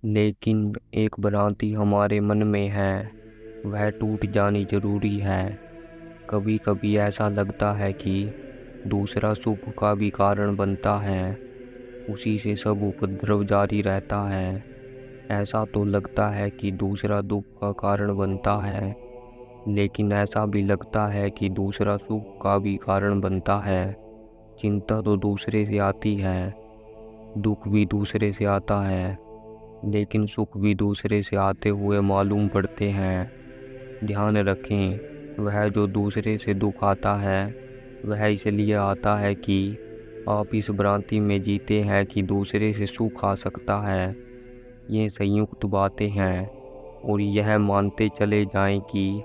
लेकिन एक भ्रांति हमारे मन में है, वह टूट जानी जरूरी है। कभी कभी ऐसा लगता है कि दूसरा सुख का भी कारण बनता है, उसी से सब उपद्रव जारी रहता है। ऐसा तो लगता है कि दूसरा दुख का कारण बनता है, लेकिन ऐसा भी लगता है कि दूसरा सुख का भी कारण बनता है। चिंता तो दूसरे से आती है, दुख भी दूसरे से आता है, लेकिन सुख भी दूसरे से आते हुए मालूम पड़ते हैं। ध्यान रखें, वह जो दूसरे से दुख आता है वह इसलिए आता है कि आप इस भ्रांति में जीते हैं कि दूसरे से सुख आ सकता है। ये संयुक्त बातें हैं, और यह मानते चले जाएं कि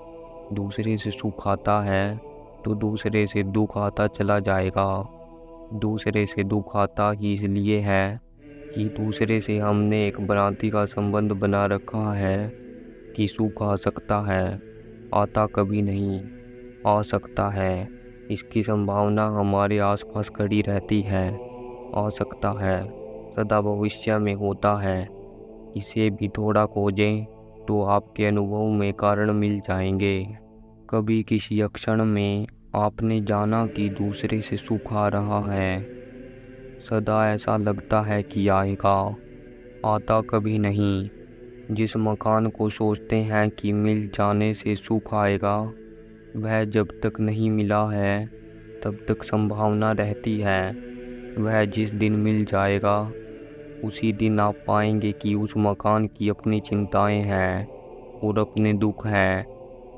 दूसरे से सुख आता है तो दूसरे से दुख आता चला जाएगा। दूसरे से दुख आता ही इसलिए है कि दूसरे से हमने एक भ्रांति का संबंध बना रखा है कि सुख आ सकता है। आता कभी नहीं, आ सकता है। इसकी संभावना हमारे आसपास खड़ी रहती है। आ सकता है, सदा भविष्य में होता है। इसे भी थोड़ा खोजें तो आपके अनुभव में कारण मिल जाएंगे। कभी किसी क्षण में आपने जाना कि दूसरे से सुख आ रहा है। सदा ऐसा लगता है कि आएगा, आता कभी नहीं। जिस मकान को सोचते हैं कि मिल जाने से सुख आएगा, वह जब तक नहीं मिला है तब तक संभावना रहती है। वह जिस दिन मिल जाएगा उसी दिन आप पाएंगे कि उस मकान की अपनी चिंताएं हैं और अपने दुख हैं।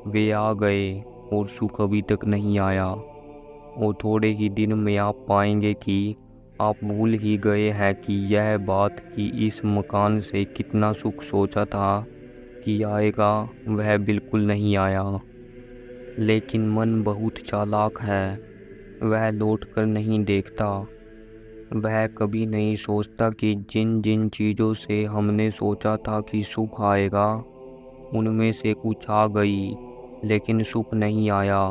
वे आ गए और सुख अभी तक नहीं आया, और थोड़े ही दिन में आप पाएंगे कि आप भूल ही गए हैं कि यह बात कि इस मकान से कितना सुख सोचा था कि आएगा, वह बिल्कुल नहीं आया। लेकिन मन बहुत चालाक है, वह लौट कर नहीं देखता। वह कभी नहीं सोचता कि जिन जिन चीज़ों से हमने सोचा था कि सुख आएगा उनमें से कुछ आ गई, लेकिन सुख नहीं आया।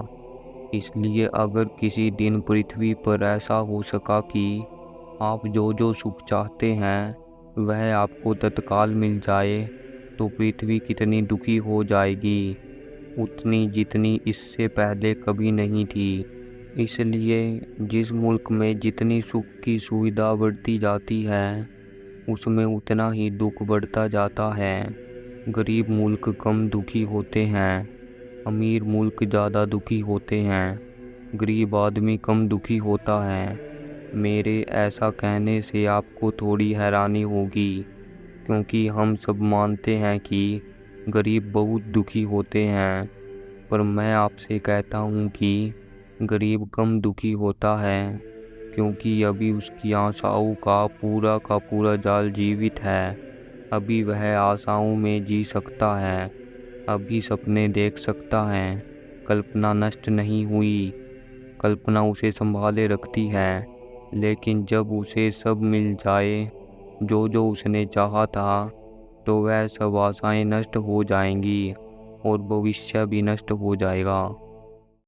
इसलिए अगर किसी दिन पृथ्वी पर ऐसा हो सका कि आप जो जो सुख चाहते हैं वह आपको तत्काल मिल जाए, तो पृथ्वी कितनी दुखी हो जाएगी, उतनी जितनी इससे पहले कभी नहीं थी। इसलिए जिस मुल्क में जितनी सुख की सुविधा बढ़ती जाती है उसमें उतना ही दुख बढ़ता जाता है। गरीब मुल्क कम दुखी होते हैं, अमीर मुल्क ज़्यादा दुखी होते हैं। गरीब आदमी कम दुखी होता है। मेरे ऐसा कहने से आपको थोड़ी हैरानी होगी, क्योंकि हम सब मानते हैं कि गरीब बहुत दुखी होते हैं। पर मैं आपसे कहता हूँ कि गरीब कम दुखी होता है, क्योंकि अभी उसकी आशाओं का पूरा जाल जीवित है। अभी वह आशाओं में जी सकता है, अभी सपने देख सकता है। कल्पना नष्ट नहीं हुई, कल्पना उसे संभाले रखती है। लेकिन जब उसे सब मिल जाए जो जो उसने चाहा था, तो वह सब आशाएं नष्ट हो जाएंगी और भविष्य भी नष्ट हो जाएगा।